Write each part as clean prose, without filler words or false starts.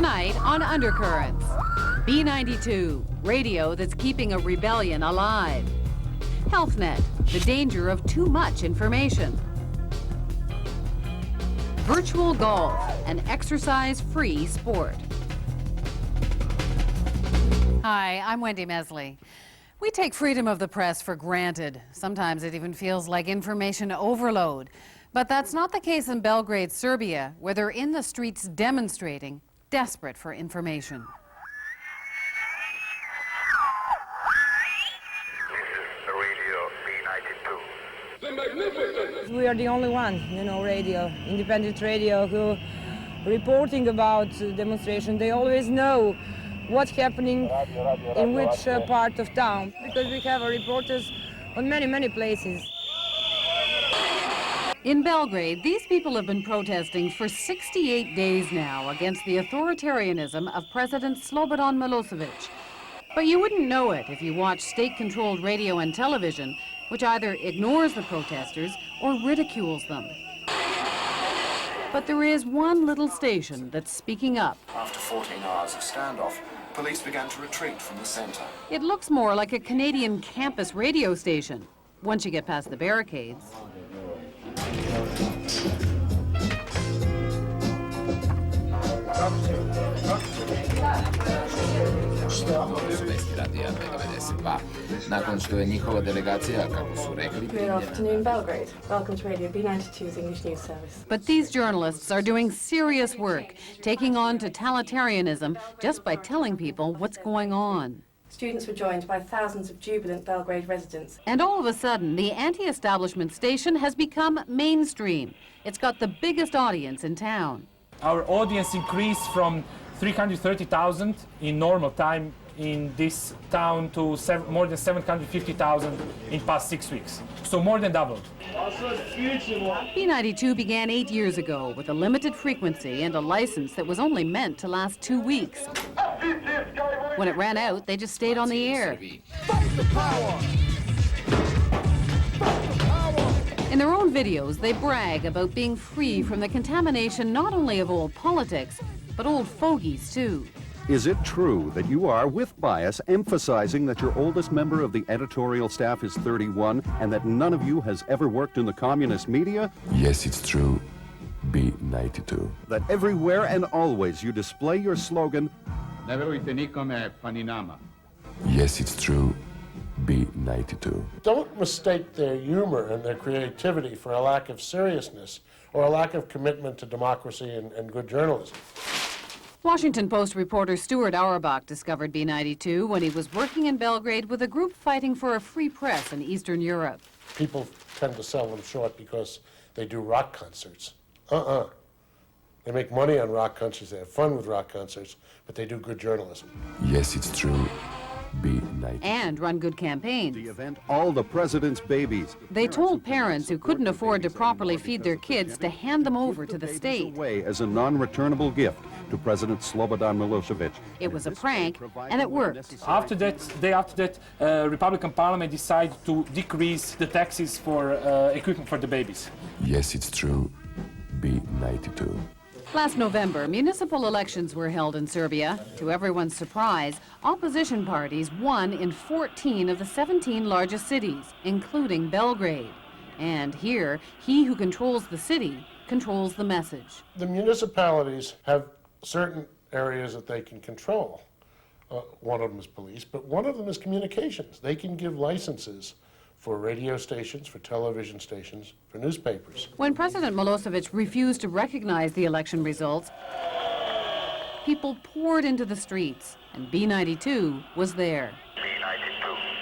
Tonight on Undercurrents, B-92, radio that's keeping a rebellion alive. HealthNet, the danger of too much information. Virtual golf, an exercise-free sport. Hi, I'm Wendy Mesley. We take freedom of the press for granted. Sometimes it even feels like information overload. But that's not the case in Belgrade, Serbia, where they're in the streets demonstrating, desperate for information. We are the only one, radio, independent radio, who reporting about demonstration. They always know what's happening in which part of town, because we have reporters on many places. In Belgrade, these people have been protesting for 68 days now against the authoritarianism of President Slobodan Milosevic. But you wouldn't know it if you watch state-controlled radio and television, which either ignores the protesters or ridicules them. But there is one little station that's speaking up. After 14 hours of standoff, police began to retreat from the center. It looks more like a Canadian campus radio station, once you get past the barricades. Good afternoon, Belgrade. Welcome to Radio B-92's English News Service. But these journalists are doing serious work, taking on totalitarianism just by telling people what's going on. Students were joined by thousands of jubilant Belgrade residents. And all of a sudden, the anti-establishment station has become mainstream. It's got the biggest audience in town. Our audience increased from 330,000 in normal time in this town to more than 750,000 in past 6 weeks. So more than doubled. B-92 began 8 years ago with a limited frequency and a license that was only meant to last 2 weeks. When it ran out, they just stayed on the air. In their own videos, they brag about being free from the contamination not only of old politics, but old fogies, too. Is it true that you are, with bias, emphasizing that your oldest member of the editorial staff is 31 and that none of you has ever worked in the communist media? Yes, it's true. B-92. That everywhere and always you display your slogan, Ne verujte nikome, pa ni nama. Yes, it's true. B-92. Don't mistake their humor and their creativity for a lack of seriousness or a lack of commitment to democracy and good journalism. Washington Post reporter Stuart Auerbach discovered B-92 when he was working in Belgrade with a group fighting for a free press in Eastern Europe. People tend to sell them short because they do rock concerts. They make money on rock concerts, they have fun with rock concerts, but they do good journalism. Yes, it's true. B-92. And run good campaigns. the event, All the President's Babies. They told parents who couldn't afford to properly feed their kids to hand them over to the state. Away as a non-returnable gift to President Slobodan Milosevic. It was a prank, and it worked. After that, Republican Parliament decided to decrease the taxes for equipment for the babies. Yes, it's true. B-92. Last November, municipal elections were held in Serbia. To everyone's surprise, opposition parties won in 14 of the 17 largest cities, including Belgrade. And here, he who controls the city controls the message. The municipalities have certain areas that they can control. One of them is police, but one of them is communications. They can give licenses for radio stations, for television stations, for newspapers. When President Milosevic refused to recognize the election results, people poured into the streets, and B-92 was there.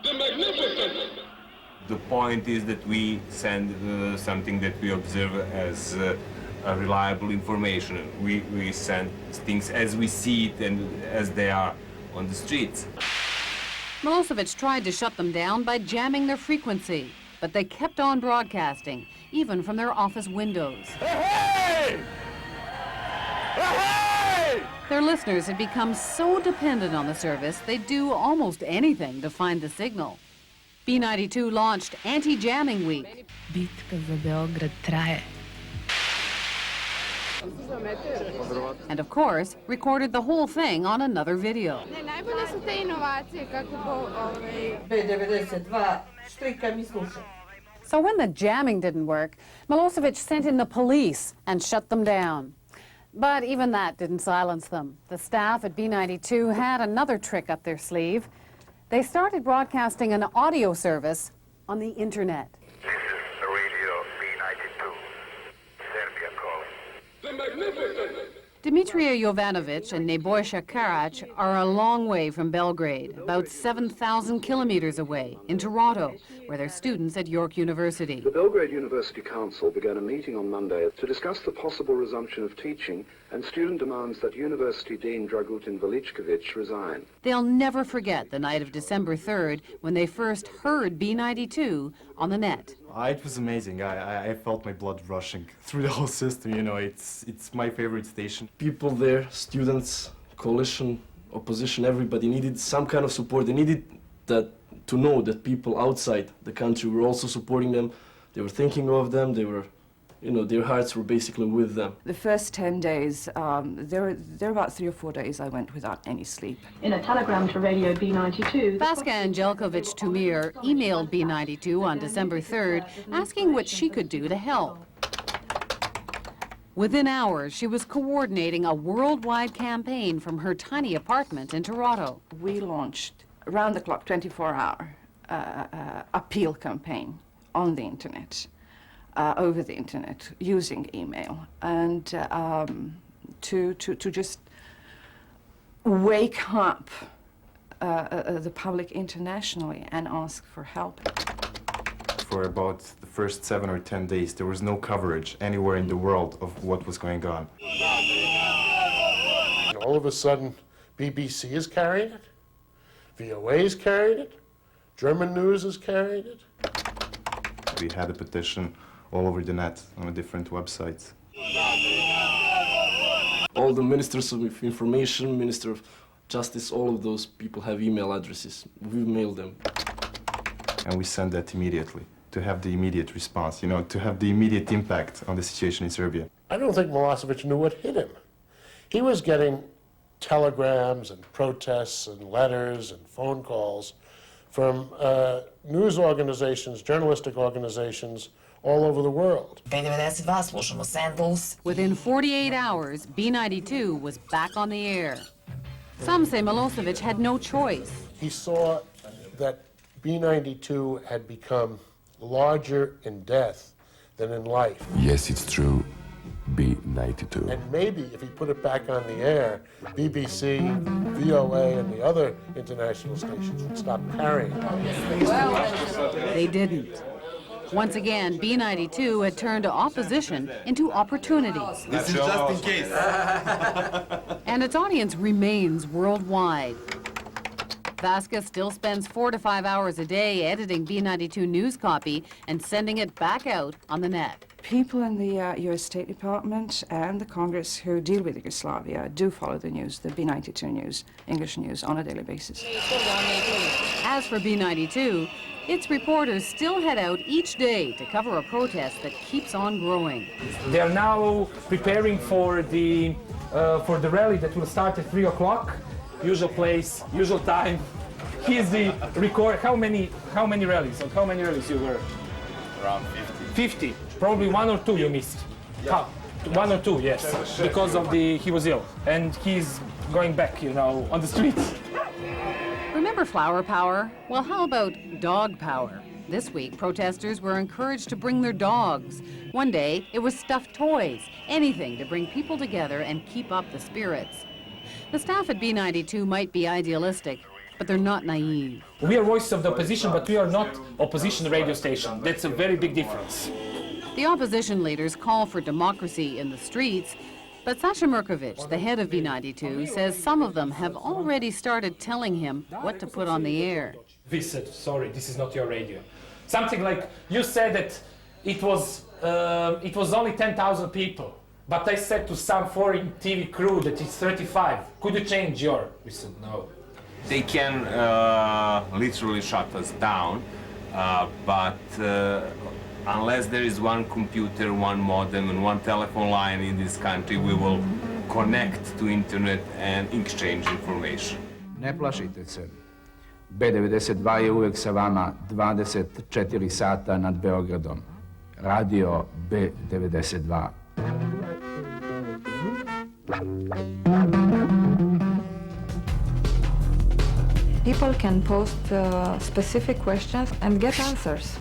The magnificent! The point is that we send something that we observe as a reliable information. We send things as we see it and as they are on the streets. Milosevic tried to shut them down by jamming their frequency, but they kept on broadcasting, even from their office windows. Hey! Hey! Their listeners had become so dependent on the service, they'd do almost anything to find the signal. B-92 launched Anti-Jamming Week. Bitka za Beograd traje. And of course, recorded the whole thing on another video. So when the jamming didn't work, Milosevic sent in the police and shut them down. But even that didn't silence them. The staff at B-92 had another trick up their sleeve. They started broadcasting an audio service on the internet. This is the radio B-92, Serbia calling. The Magnificent! Dimitrija Jovanovic and Nebojša Karac are a long way from Belgrade, about 7,000 kilometers away, in Toronto, where they're students at York University. The Belgrade University Council began a meeting on Monday to discuss the possible resumption of teaching and student demands that University Dean Dragutin Veličković resign. They'll never forget the night of December 3rd when they first heard B-92 on the net. It was amazing. I felt my blood rushing through the whole system, you know, it's my favorite station. People there, students, coalition, opposition, everybody needed some kind of support. They needed that to know that people outside the country were also supporting them. They were thinking of them, they were, you know, their hearts were basically with them. The first 10 days, there were about 3 or 4 days I went without any sleep. In a telegram to Radio B-92... Vaska Angelkovic-Tumir emailed B-92 on December 3rd, asking what she could do to help. Within hours, she was coordinating a worldwide campaign from her tiny apartment in Toronto. We launched round-the-clock, 24-hour appeal campaign on the internet. Over the internet, using email, and to just wake up the public internationally and ask for help. For about the first 7 or 10 days, there was no coverage anywhere in the world of what was going on. All of a sudden, BBC is carrying it, VOA is carrying it, German news is carrying it. We had a petition all over the net on different websites. All the ministers of information, Minister of Justice, all of those people have email addresses. We mailed them. And we sent that immediately to have the immediate response, you know, to have the immediate impact on the situation in Serbia. I don't think Milosevic knew what hit him. He was getting telegrams and protests and letters and phone calls from news organizations, journalistic organizations, all over the world. Within 48 hours, B-92 was back on the air. Some say Milosevic had no choice. He saw that B-92 had become larger in death than in life. Yes, it's true. B-92. And maybe if he put it back on the air, BBC, VOA, and the other international stations would stop carrying it. They didn't. Once again, B-92 had turned opposition into opportunities. This is just in case. And its audience remains worldwide. Vaska still spends 4 to 5 hours a day editing B-92 news copy and sending it back out on the net. People in the US State Department and the Congress who deal with Yugoslavia do follow the news, the B-92 news, English news, on a daily basis. As for B-92, its reporters still head out each day to cover a protest that keeps on growing. They are now preparing for the rally that will start at 3 o'clock. Usual place, usual time. Here's the record. How many rallies? How many rallies you were? Around 50. 50. Probably 1 or 2 you missed. Yeah. 1 or 2, yes, because of he was ill and he's going back, you know, on the streets. Remember flower power? Well, how about dog power? This week, protesters were encouraged to bring their dogs. One day, it was stuffed toys, anything to bring people together and keep up the spirits. The staff at B-92 might be idealistic, but they're not naive. We are voices of the opposition, but we are not opposition radio station. That's a very big difference. The opposition leaders call for democracy in the streets, but Sasha Mrkovic, the head of B-92, says some of them have already started telling him what to put on the air. We said, sorry, this is not your radio. Something like, you said that it was only 10,000 people, but I said to some foreign TV crew that it's 35. Could you change your? We said, no. They can literally shut us down, but Unless there is one computer, one modem, and one telephone line in this country, we will connect to internet and exchange information. Ne plašite se. B-92 je uvek sa vama 24 sata nad Beogradom. Radio B-92. People can post specific questions and get answers.